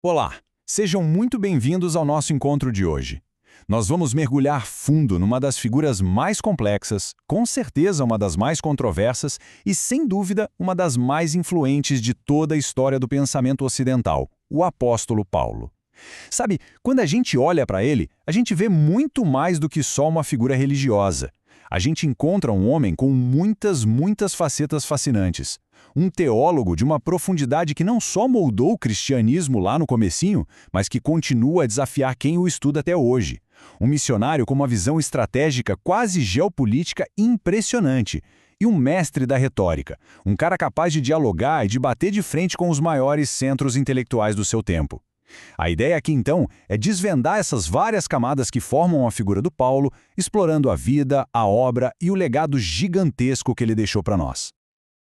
Olá, sejam muito bem-vindos ao nosso encontro de hoje. Nós vamos mergulhar fundo numa das figuras mais complexas, com certeza uma das mais controversas e, sem dúvida, uma das mais influentes de toda a história do pensamento ocidental, o apóstolo Paulo. Sabe, quando a gente olha para ele, a gente vê muito mais do que só uma figura religiosa. A gente encontra um homem com muitas facetas fascinantes. Um teólogo de uma profundidade que não só moldou o cristianismo lá no comecinho, mas que continua a desafiar quem o estuda até hoje. Um missionário com uma visão estratégica quase geopolítica impressionante. E um mestre da retórica, um cara capaz de dialogar e de bater de frente com os maiores centros intelectuais do seu tempo. A ideia aqui, então, é desvendar essas várias camadas que formam a figura do Paulo, explorando a vida, a obra e o legado gigantesco que ele deixou para nós.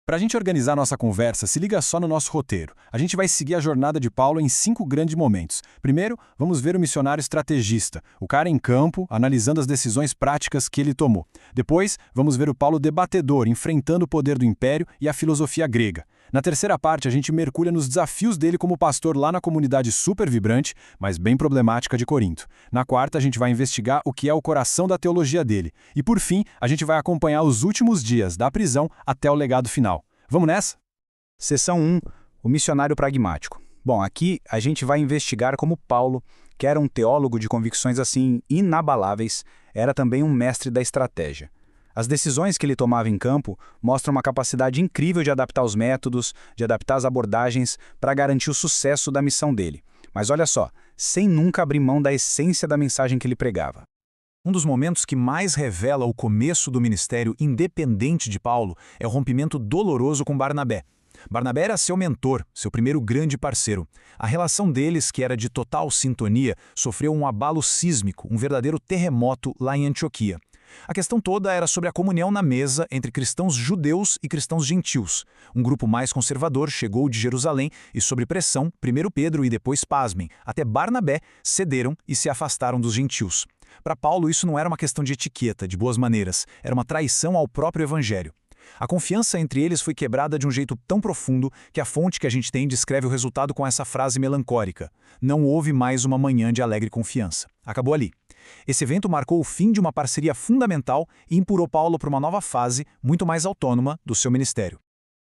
Para a gente organizar nossa conversa, se liga só no nosso roteiro. A gente vai seguir a jornada de Paulo em 5 grandes momentos. Primeiro, vamos ver o missionário estrategista, o cara em campo, analisando as decisões práticas que ele tomou. Depois, vamos ver o Paulo debatedor, enfrentando o poder do império e a filosofia grega. Na terceira parte, a gente mergulha nos desafios dele como pastor lá na comunidade super vibrante, mas bem problemática de Corinto. Na quarta, a gente vai investigar o que é o coração da teologia dele. E por fim, a gente vai acompanhar os últimos dias, da prisão até o legado final. Vamos nessa? Seção 1. O missionário pragmático. Bom, aqui a gente vai investigar como Paulo, que era um teólogo de convicções assim inabaláveis, era também um mestre da estratégia. As decisões que ele tomava em campo mostram uma capacidade incrível de adaptar os métodos, de adaptar as abordagens para garantir o sucesso da missão dele. Mas olha só, sem nunca abrir mão da essência da mensagem que ele pregava. Um dos momentos que mais revela o começo do ministério independente de Paulo é o rompimento doloroso com Barnabé. Barnabé era seu mentor, seu primeiro grande parceiro. A relação deles, que era de total sintonia, sofreu um abalo sísmico, um verdadeiro terremoto lá em Antioquia. A questão toda era sobre a comunhão na mesa entre cristãos judeus e cristãos gentios. Um grupo mais conservador chegou de Jerusalém e, sob pressão, primeiro Pedro e depois, pasmem, até Barnabé cederam e se afastaram dos gentios. Para Paulo, isso não era uma questão de etiqueta, de boas maneiras, era uma traição ao próprio evangelho. A confiança entre eles foi quebrada de um jeito tão profundo que a fonte que a gente tem descreve o resultado com essa frase melancólica: não houve mais uma manhã de alegre confiança. Acabou ali. Esse evento marcou o fim de uma parceria fundamental e empurrou Paulo para uma nova fase, muito mais autônoma, do seu ministério.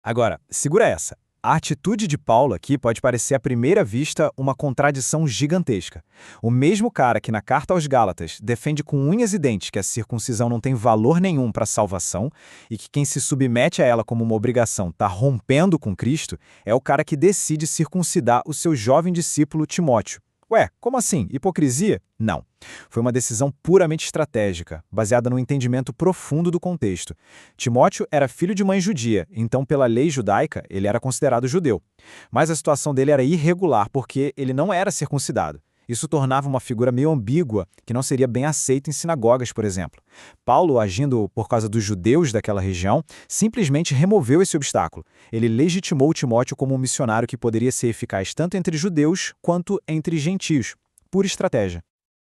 Agora, segura essa. A atitude de Paulo aqui pode parecer à primeira vista uma contradição gigantesca. O mesmo cara que na carta aos Gálatas defende com unhas e dentes que a circuncisão não tem valor nenhum para a salvação e que quem se submete a ela como uma obrigação está rompendo com Cristo, é o cara que decide circuncidar o seu jovem discípulo Timóteo. Ué, como assim? Hipocrisia? Não. Foi uma decisão puramente estratégica, baseada no entendimento profundo do contexto. Timóteo era filho de mãe judia, então pela lei judaica ele era considerado judeu. Mas a situação dele era irregular porque ele não era circuncidado. Isso tornava uma figura meio ambígua, que não seria bem aceita em sinagogas, por exemplo. Paulo, agindo por causa dos judeus daquela região, simplesmente removeu esse obstáculo. Ele legitimou Timóteo como um missionário que poderia ser eficaz tanto entre judeus quanto entre gentios. Pura estratégia.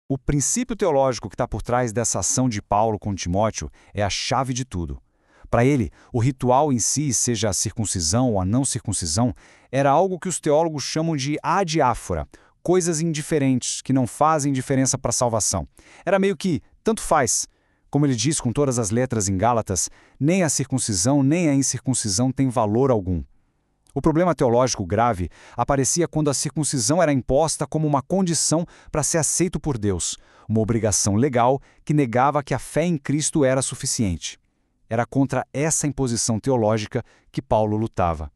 O princípio teológico que está por trás dessa ação de Paulo com Timóteo é a chave de tudo. Para ele, o ritual em si, seja a circuncisão ou a não circuncisão, era algo que os teólogos chamam de adiáfora, coisas indiferentes, que não fazem diferença para a salvação. Era meio que, tanto faz. Como ele diz com todas as letras em Gálatas, nem a circuncisão nem a incircuncisão têm valor algum. O problema teológico grave aparecia quando a circuncisão era imposta como uma condição para ser aceito por Deus, uma obrigação legal que negava que a fé em Cristo era suficiente. Era contra essa imposição teológica que Paulo lutava.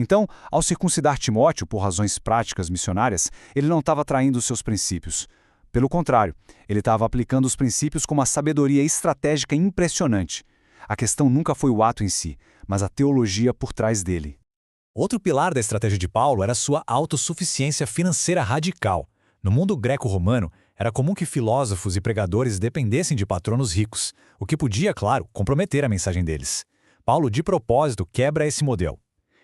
Então, ao circuncidar Timóteo por razões práticas missionárias, ele não estava traindo os seus princípios. Pelo contrário, ele estava aplicando os princípios com uma sabedoria estratégica impressionante. A questão nunca foi o ato em si, mas a teologia por trás dele. Outro pilar da estratégia de Paulo era sua autossuficiência financeira radical. No mundo greco-romano, era comum que filósofos e pregadores dependessem de patronos ricos, o que podia, claro, comprometer a mensagem deles. Paulo, de propósito, quebra esse modelo.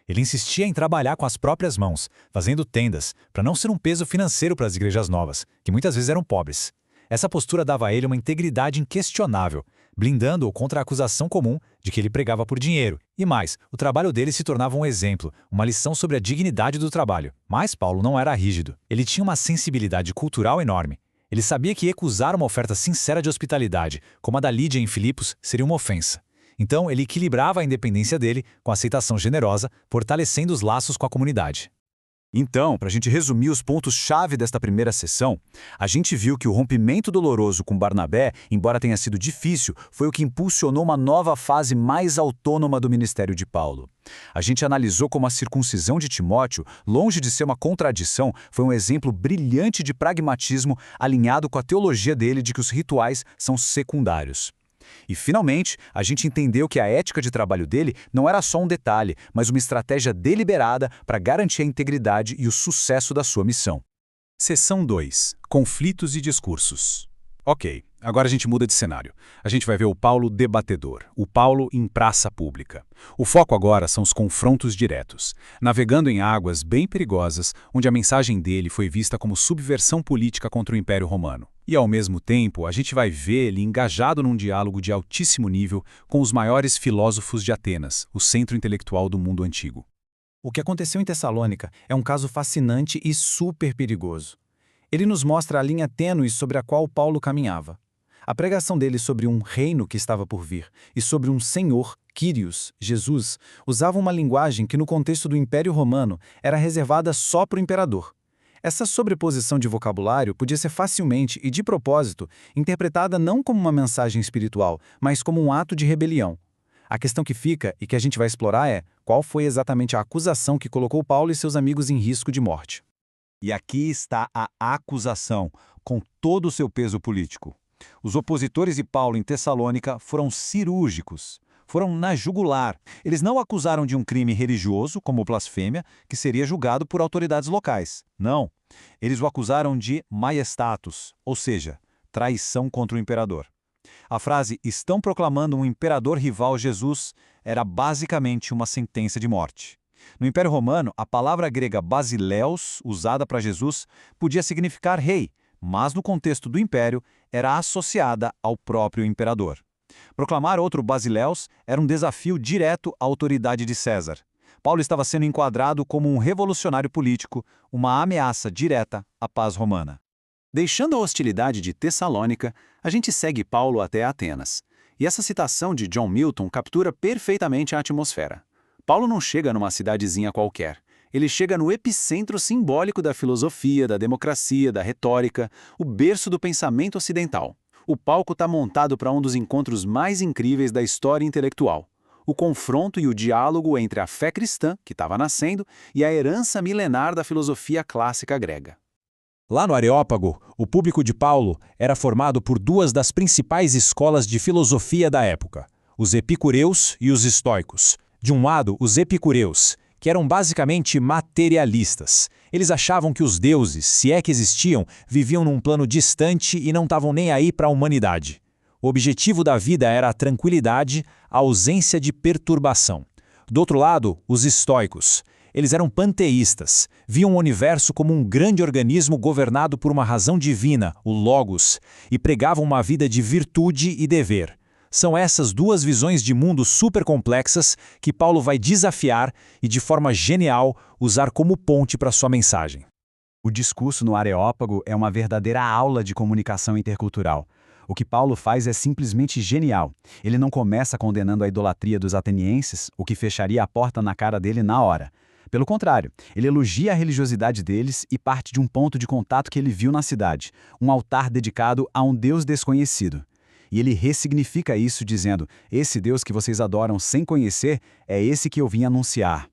Ele insistia em trabalhar com as próprias mãos, fazendo tendas, para não ser um peso financeiro para as igrejas novas, que muitas vezes eram pobres. Essa postura dava a ele uma integridade inquestionável, blindando-o contra a acusação comum de que ele pregava por dinheiro. E mais, o trabalho dele se tornava um exemplo, uma lição sobre a dignidade do trabalho. Mas Paulo não era rígido. Ele tinha uma sensibilidade cultural enorme. Ele sabia que recusar uma oferta sincera de hospitalidade, como a da Lídia em Filipos, seria uma ofensa. Então, ele equilibrava a independência dele com a aceitação generosa, fortalecendo os laços com a comunidade. Então, para a gente resumir os pontos-chave desta primeira sessão, a gente viu que o rompimento doloroso com Barnabé, embora tenha sido difícil, foi o que impulsionou uma nova fase mais autônoma do ministério de Paulo. A gente analisou como a circuncisão de Timóteo, longe de ser uma contradição, foi um exemplo brilhante de pragmatismo alinhado com a teologia dele de que os rituais são secundários. E, finalmente, a gente entendeu que a ética de trabalho dele não era só um detalhe, mas uma estratégia deliberada para garantir a integridade e o sucesso da sua missão. Seção 2. Conflitos e discursos. Ok, agora a gente muda de cenário. A gente vai ver o Paulo debatedor, o Paulo em praça pública. O foco agora são os confrontos diretos, navegando em águas bem perigosas, onde a mensagem dele foi vista como subversão política contra o Império Romano. E, ao mesmo tempo, a gente vai ver ele engajado num diálogo de altíssimo nível com os maiores filósofos de Atenas, o centro intelectual do mundo antigo. O que aconteceu em Tessalônica é um caso fascinante e super perigoso. Ele nos mostra a linha tênue sobre a qual Paulo caminhava. A pregação dele sobre um reino que estava por vir e sobre um senhor, Kyrios, Jesus, usava uma linguagem que no contexto do Império Romano era reservada só para o imperador. Essa sobreposição de vocabulário podia ser facilmente e de propósito interpretada não como uma mensagem espiritual, mas como um ato de rebelião. A questão que fica e que a gente vai explorar é qual foi exatamente a acusação que colocou Paulo e seus amigos em risco de morte. E aqui está a acusação, com todo o seu peso político. Os opositores de Paulo em Tessalônica foram cirúrgicos, foram na jugular. Eles não o acusaram de um crime religioso, como blasfêmia, que seria julgado por autoridades locais. Não. Eles o acusaram de maiestatus, ou seja, traição contra o imperador. A frase "estão proclamando um imperador rival Jesus" era basicamente uma sentença de morte. No Império Romano, a palavra grega basileus, usada para Jesus, podia significar rei, mas no contexto do Império era associada ao próprio imperador. Proclamar outro basileus era um desafio direto à autoridade de César. Paulo estava sendo enquadrado como um revolucionário político, uma ameaça direta à paz romana. Deixando a hostilidade de Tessalônica, a gente segue Paulo até Atenas. E essa citação de John Milton captura perfeitamente a atmosfera. Paulo não chega numa cidadezinha qualquer. Ele chega no epicentro simbólico da filosofia, da democracia, da retórica, o berço do pensamento ocidental. O palco está montado para um dos encontros mais incríveis da história intelectual. O confronto e o diálogo entre a fé cristã, que estava nascendo, e a herança milenar da filosofia clássica grega. Lá no Areópago, o público de Paulo era formado por duas das principais escolas de filosofia da época, os epicureus e os estoicos. De um lado, os epicureus, que eram basicamente materialistas. Eles achavam que os deuses, se é que existiam, viviam num plano distante e não estavam nem aí para a humanidade. O objetivo da vida era a tranquilidade, a ausência de perturbação. Do outro lado, os estoicos. Eles eram panteístas, viam o universo como um grande organismo governado por uma razão divina, o Logos, e pregavam uma vida de virtude e dever. São essas duas visões de mundo super complexas que Paulo vai desafiar e, de forma genial, usar como ponte para sua mensagem. O discurso no Areópago é uma verdadeira aula de comunicação intercultural. O que Paulo faz é simplesmente genial. Ele não começa condenando a idolatria dos atenienses, o que fecharia a porta na cara dele na hora. Pelo contrário, ele elogia a religiosidade deles e parte de um ponto de contato que ele viu na cidade, um altar dedicado a um Deus desconhecido. E ele ressignifica isso dizendo, esse Deus que vocês adoram sem conhecer é esse que eu vim anunciar.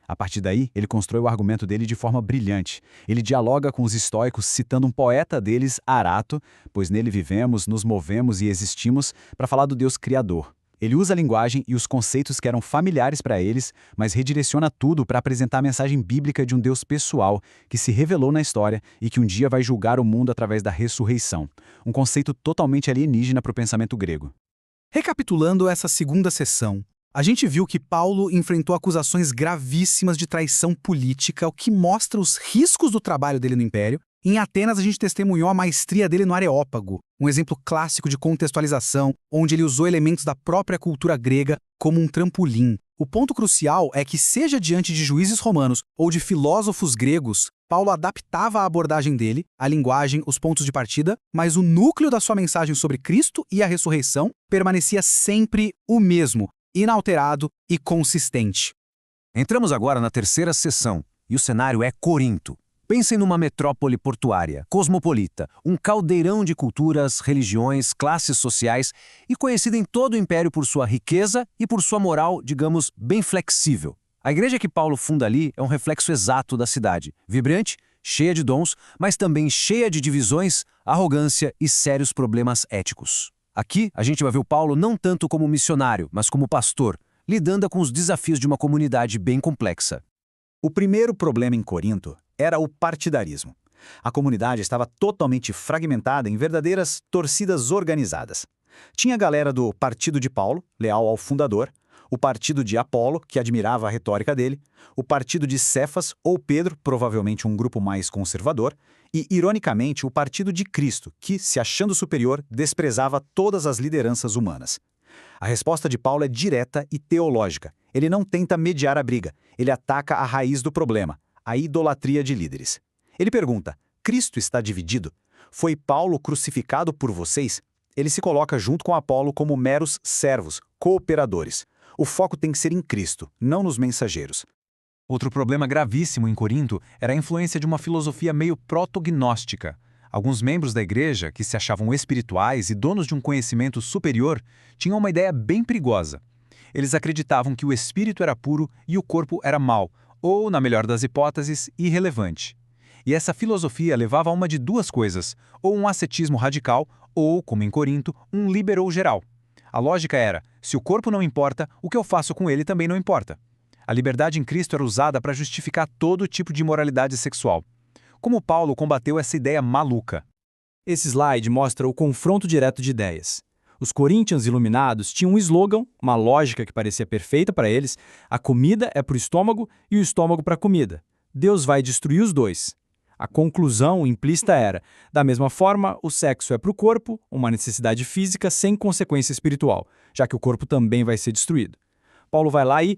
A partir daí, ele constrói o argumento dele de forma brilhante. Ele dialoga com os estoicos citando um poeta deles, Arato, pois nele vivemos, nos movemos e existimos, para falar do Deus Criador. Ele usa a linguagem e os conceitos que eram familiares para eles, mas redireciona tudo para apresentar a mensagem bíblica de um Deus pessoal que se revelou na história e que um dia vai julgar o mundo através da ressurreição. Um conceito totalmente alienígena para o pensamento grego. Recapitulando essa segunda sessão, a gente viu que Paulo enfrentou acusações gravíssimas de traição política, o que mostra os riscos do trabalho dele no Império, Em Atenas, a gente testemunhou a maestria dele no Areópago, um exemplo clássico de contextualização, onde ele usou elementos da própria cultura grega como um trampolim. O ponto crucial é que, seja diante de juízes romanos ou de filósofos gregos, Paulo adaptava a abordagem dele, a linguagem, os pontos de partida, mas o núcleo da sua mensagem sobre Cristo e a ressurreição permanecia sempre o mesmo, inalterado e consistente. Entramos agora na terceira sessão, e o cenário é Corinto. Pensem numa metrópole portuária, cosmopolita, um caldeirão de culturas, religiões, classes sociais e conhecida em todo o império por sua riqueza e por sua moral, digamos, bem flexível. A igreja que Paulo funda ali é um reflexo exato da cidade, vibrante, cheia de dons, mas também cheia de divisões, arrogância e sérios problemas éticos. Aqui, a gente vai ver o Paulo não tanto como missionário, mas como pastor, lidando com os desafios de uma comunidade bem complexa. O primeiro problema em Corinto era o partidarismo. A comunidade estava totalmente fragmentada em verdadeiras torcidas organizadas. Tinha a galera do partido de Paulo, leal ao fundador, o partido de Apolo, que admirava a retórica dele, o partido de Cefas ou Pedro, provavelmente um grupo mais conservador, e, ironicamente, o partido de Cristo, que, se achando superior, desprezava todas as lideranças humanas. A resposta de Paulo é direta e teológica. Ele não tenta mediar a briga, ele ataca a raiz do problema, a idolatria de líderes. Ele pergunta: Cristo está dividido? Foi Paulo crucificado por vocês? Ele se coloca junto com Apolo como meros servos, cooperadores. O foco tem que ser em Cristo, não nos mensageiros. Outro problema gravíssimo em Corinto era a influência de uma filosofia meio protognóstica. Alguns membros da igreja, que se achavam espirituais e donos de um conhecimento superior, tinham uma ideia bem perigosa. Eles acreditavam que o espírito era puro e o corpo era mau, ou, na melhor das hipóteses, irrelevante. E essa filosofia levava a uma de duas coisas, ou um ascetismo radical, ou, como em Corinto, um liberou geral. A lógica era: se o corpo não importa, o que eu faço com ele também não importa. A liberdade em Cristo era usada para justificar todo tipo de imoralidade sexual. Como Paulo combateu essa ideia maluca? Esse slide mostra o confronto direto de ideias. Os Corinthians iluminados tinham um slogan, uma lógica que parecia perfeita para eles: a comida é para o estômago e o estômago para a comida. Deus vai destruir os dois. A conclusão implícita era: da mesma forma, o sexo é para o corpo, uma necessidade física sem consequência espiritual, já que o corpo também vai ser destruído. Paulo vai lá e,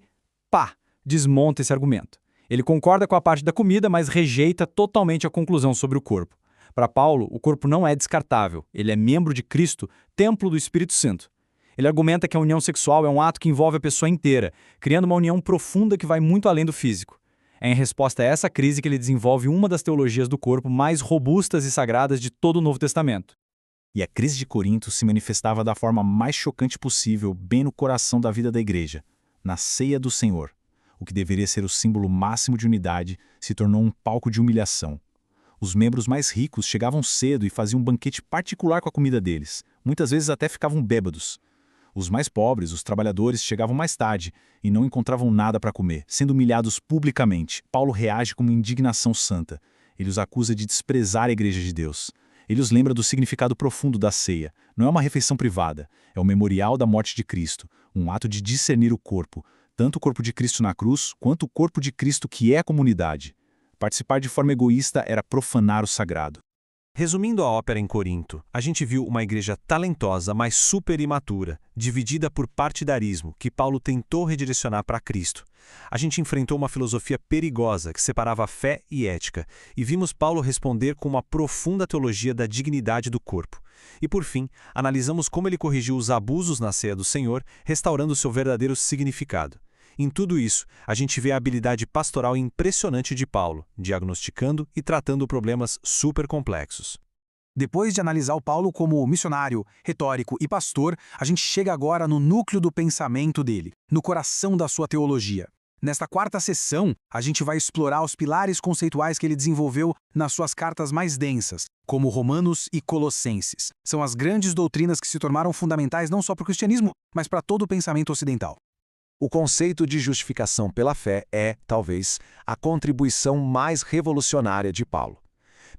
desmonta esse argumento. Ele concorda com a parte da comida, mas rejeita totalmente a conclusão sobre o corpo. Para Paulo, o corpo não é descartável, ele é membro de Cristo, templo do Espírito Santo. Ele argumenta que a união sexual é um ato que envolve a pessoa inteira, criando uma união profunda que vai muito além do físico. É em resposta a essa crise que ele desenvolve uma das teologias do corpo mais robustas e sagradas de todo o Novo Testamento. E a crise de Corinto se manifestava da forma mais chocante possível, bem no coração da vida da igreja, na ceia do Senhor. O que deveria ser o símbolo máximo de unidade se tornou um palco de humilhação. Os membros mais ricos chegavam cedo e faziam um banquete particular com a comida deles. Muitas vezes até ficavam bêbados. Os mais pobres, os trabalhadores, chegavam mais tarde e não encontravam nada para comer, sendo humilhados publicamente. Paulo reage com uma indignação santa. Ele os acusa de desprezar a igreja de Deus. Ele os lembra do significado profundo da ceia. Não é uma refeição privada, é o memorial da morte de Cristo, um ato de discernir o corpo, tanto o corpo de Cristo na cruz, quanto o corpo de Cristo que é a comunidade. Participar de forma egoísta era profanar o sagrado. Resumindo a ópera em Corinto, a gente viu uma igreja talentosa, mas super imatura, dividida por partidarismo, que Paulo tentou redirecionar para Cristo. A gente enfrentou uma filosofia perigosa que separava fé e ética, e vimos Paulo responder com uma profunda teologia da dignidade do corpo. E por fim, analisamos como ele corrigiu os abusos na ceia do Senhor, restaurando seu verdadeiro significado. Em tudo isso, a gente vê a habilidade pastoral impressionante de Paulo, diagnosticando e tratando problemas super complexos. Depois de analisar o Paulo como missionário, retórico e pastor, a gente chega agora no núcleo do pensamento dele, no coração da sua teologia. Nesta quarta sessão, a gente vai explorar os pilares conceituais que ele desenvolveu nas suas cartas mais densas, como Romanos e Colossenses. São as grandes doutrinas que se tornaram fundamentais não só para o cristianismo, mas para todo o pensamento ocidental. O conceito de justificação pela fé é, talvez, a contribuição mais revolucionária de Paulo.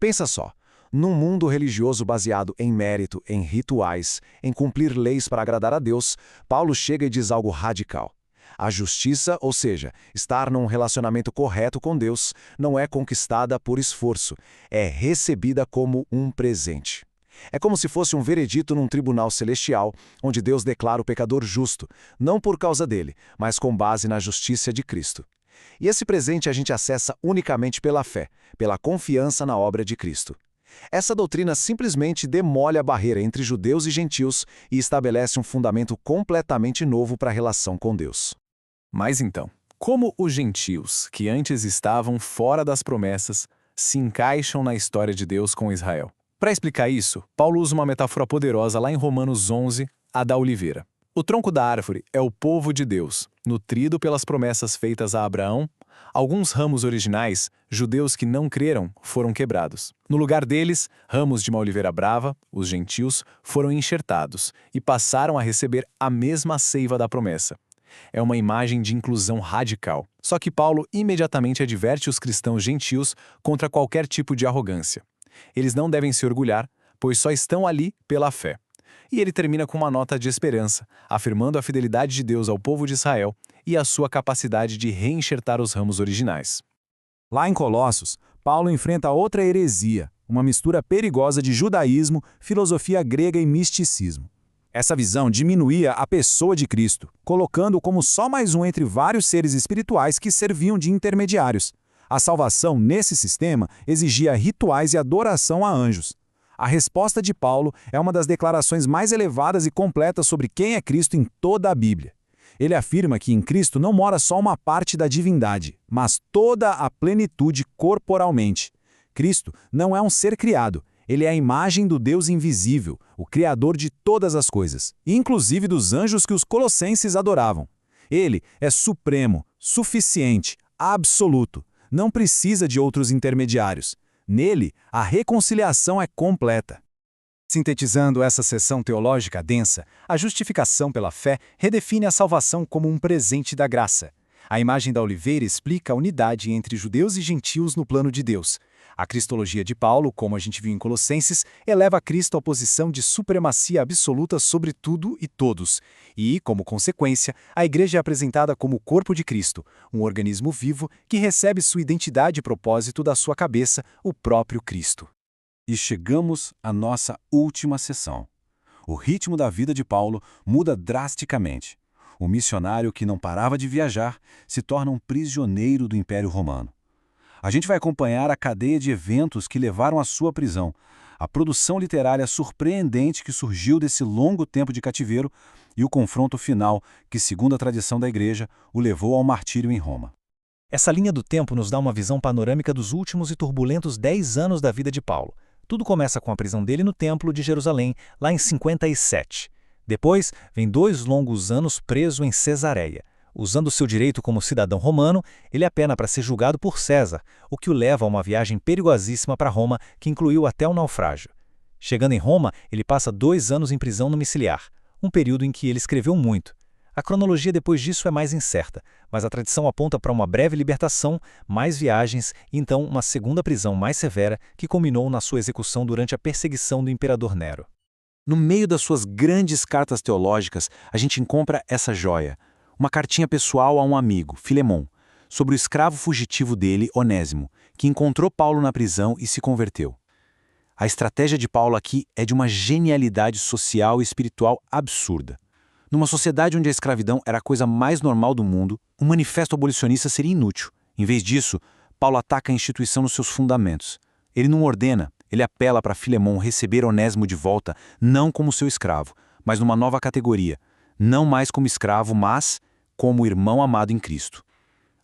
Pensa só, num mundo religioso baseado em mérito, em rituais, em cumprir leis para agradar a Deus, Paulo chega e diz algo radical. A justiça, ou seja, estar num relacionamento correto com Deus, não é conquistada por esforço, é recebida como um presente. É como se fosse um veredito num tribunal celestial, onde Deus declara o pecador justo, não por causa dele, mas com base na justiça de Cristo. E esse presente a gente acessa unicamente pela fé, pela confiança na obra de Cristo. Essa doutrina simplesmente demole a barreira entre judeus e gentios e estabelece um fundamento completamente novo para a relação com Deus. Mas então, como os gentios, que antes estavam fora das promessas, se encaixam na história de Deus com Israel? Para explicar isso, Paulo usa uma metáfora poderosa lá em Romanos 11, a da oliveira. O tronco da árvore é o povo de Deus, nutrido pelas promessas feitas a Abraão. Alguns ramos originais, judeus que não creram, foram quebrados. No lugar deles, ramos de uma oliveira brava, os gentios, foram enxertados e passaram a receber a mesma seiva da promessa. É uma imagem de inclusão radical. Só que Paulo imediatamente adverte os cristãos gentios contra qualquer tipo de arrogância. Eles não devem se orgulhar, pois só estão ali pela fé. E ele termina com uma nota de esperança, afirmando a fidelidade de Deus ao povo de Israel e a sua capacidade de reenxertar os ramos originais. Lá em Colossos, Paulo enfrenta outra heresia, uma mistura perigosa de judaísmo, filosofia grega e misticismo. Essa visão diminuía a pessoa de Cristo, colocando-o como só mais um entre vários seres espirituais que serviam de intermediários. A salvação, nesse sistema, exigia rituais e adoração a anjos. A resposta de Paulo é uma das declarações mais elevadas e completas sobre quem é Cristo em toda a Bíblia. Ele afirma que em Cristo não mora só uma parte da divindade, mas toda a plenitude corporalmente. Cristo não é um ser criado, ele é a imagem do Deus invisível, o Criador de todas as coisas, inclusive dos anjos que os colossenses adoravam. Ele é supremo, suficiente, absoluto. Não precisa de outros intermediários. Nele, a reconciliação é completa. Sintetizando essa seção teológica densa, a justificação pela fé redefine a salvação como um presente da graça. A imagem da oliveira explica a unidade entre judeus e gentios no plano de Deus. A cristologia de Paulo, como a gente viu em Colossenses, eleva Cristo à posição de supremacia absoluta sobre tudo e todos. E, como consequência, a igreja é apresentada como o corpo de Cristo, um organismo vivo que recebe sua identidade e propósito da sua cabeça, o próprio Cristo. E chegamos à nossa última sessão. O ritmo da vida de Paulo muda drasticamente. O missionário que não parava de viajar se torna um prisioneiro do Império Romano. A gente vai acompanhar a cadeia de eventos que levaram à sua prisão, a produção literária surpreendente que surgiu desse longo tempo de cativeiro e o confronto final que, segundo a tradição da Igreja, o levou ao martírio em Roma. Essa linha do tempo nos dá uma visão panorâmica dos últimos e turbulentos 10 anos da vida de Paulo. Tudo começa com a prisão dele no Templo de Jerusalém, lá em 57. Depois, vem 2 longos anos preso em Cesareia. Usando seu direito como cidadão romano, ele apena para ser julgado por César, o que o leva a uma viagem perigosíssima para Roma, que incluiu até o naufrágio. Chegando em Roma, ele passa 2 anos em prisão domiciliar, um período em que ele escreveu muito. A cronologia depois disso é mais incerta, mas a tradição aponta para uma breve libertação, mais viagens e então uma segunda prisão mais severa que culminou na sua execução durante a perseguição do imperador Nero. No meio das suas grandes cartas teológicas, a gente encontra essa joia, uma cartinha pessoal a um amigo, Filemon, sobre o escravo fugitivo dele, Onésimo, que encontrou Paulo na prisão e se converteu. A estratégia de Paulo aqui é de uma genialidade social e espiritual absurda. Numa sociedade onde a escravidão era a coisa mais normal do mundo, um manifesto abolicionista seria inútil. Em vez disso, Paulo ataca a instituição nos seus fundamentos. Ele não ordena, ele apela para Filemon receber Onésimo de volta, não como seu escravo, mas numa nova categoria, não mais como escravo, mas como irmão amado em Cristo.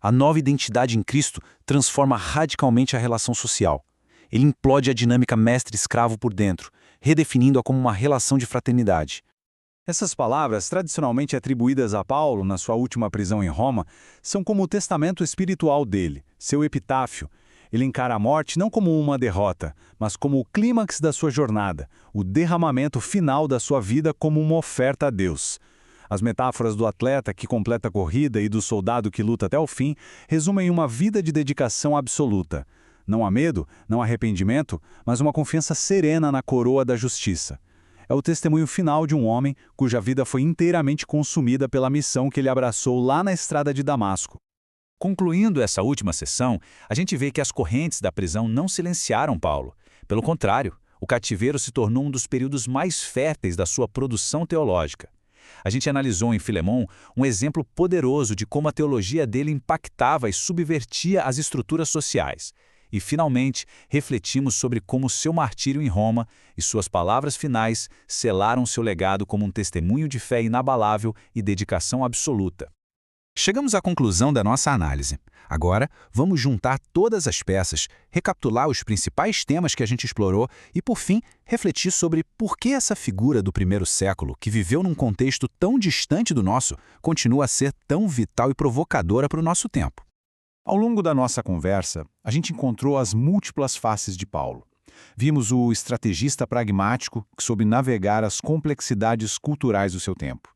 A nova identidade em Cristo transforma radicalmente a relação social. Ele implode a dinâmica mestre-escravo por dentro, redefinindo-a como uma relação de fraternidade. Essas palavras, tradicionalmente atribuídas a Paulo na sua última prisão em Roma, são como o testamento espiritual dele, seu epitáfio. Ele encara a morte não como uma derrota, mas como o clímax da sua jornada, o derramamento final da sua vida como uma oferta a Deus. As metáforas do atleta que completa a corrida e do soldado que luta até o fim resumem uma vida de dedicação absoluta. Não há medo, não há arrependimento, mas uma confiança serena na coroa da justiça. é o testemunho final de um homem cuja vida foi inteiramente consumida pela missão que ele abraçou lá na estrada de Damasco. Concluindo essa última sessão, a gente vê que as correntes da prisão não silenciaram Paulo. Pelo contrário, o cativeiro se tornou um dos períodos mais férteis da sua produção teológica. A gente analisou em Filemão um exemplo poderoso de como a teologia dele impactava e subvertia as estruturas sociais. E, finalmente, refletimos sobre como seu martírio em Roma e suas palavras finais selaram seu legado como um testemunho de fé inabalável e dedicação absoluta. Chegamos à conclusão da nossa análise. Agora, vamos juntar todas as peças, recapitular os principais temas que a gente explorou e, por fim, refletir sobre por que essa figura do primeiro século, que viveu num contexto tão distante do nosso, continua a ser tão vital e provocadora para o nosso tempo. Ao longo da nossa conversa, a gente encontrou as múltiplas faces de Paulo. Vimos o estrategista pragmático que soube navegar as complexidades culturais do seu tempo.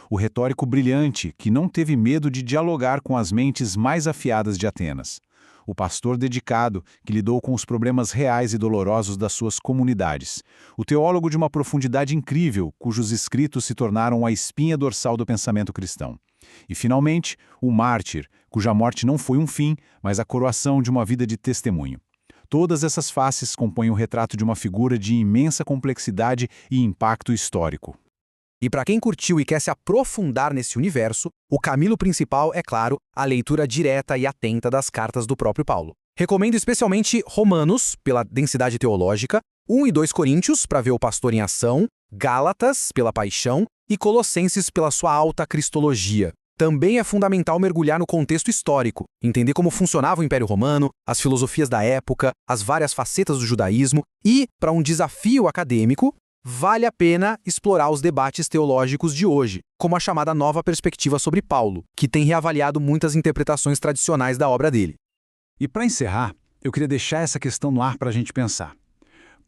O retórico brilhante que não teve medo de dialogar com as mentes mais afiadas de Atenas. O pastor dedicado que lidou com os problemas reais e dolorosos das suas comunidades. O teólogo de uma profundidade incrível, cujos escritos se tornaram a espinha dorsal do pensamento cristão. E, finalmente, o mártir, cuja morte não foi um fim, mas a coroação de uma vida de testemunho. Todas essas faces compõem o retrato de uma figura de imensa complexidade e impacto histórico. E para quem curtiu e quer se aprofundar nesse universo, o caminho principal é, claro, a leitura direta e atenta das cartas do próprio Paulo. Recomendo especialmente Romanos, pela densidade teológica, 1 e 2 Coríntios, para ver o pastor em ação, Gálatas, pela paixão, e Colossenses, pela sua alta cristologia. Também é fundamental mergulhar no contexto histórico, entender como funcionava o Império Romano, as filosofias da época, as várias facetas do judaísmo e, para um desafio acadêmico, vale a pena explorar os debates teológicos de hoje, como a chamada nova perspectiva sobre Paulo, que tem reavaliado muitas interpretações tradicionais da obra dele. E para encerrar, eu queria deixar essa questão no ar para a gente pensar.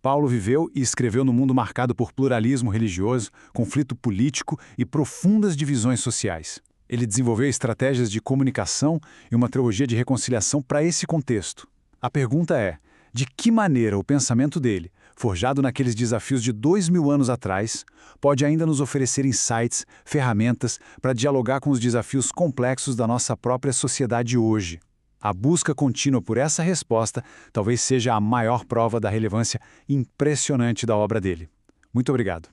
Paulo viveu e escreveu num mundo marcado por pluralismo religioso, conflito político e profundas divisões sociais. Ele desenvolveu estratégias de comunicação e uma teologia de reconciliação para esse contexto. A pergunta é, de que maneira o pensamento dele, forjado naqueles desafios de 2000 anos atrás, pode ainda nos oferecer insights, ferramentas para dialogar com os desafios complexos da nossa própria sociedade hoje? A busca contínua por essa resposta talvez seja a maior prova da relevância impressionante da obra dele. Muito obrigado.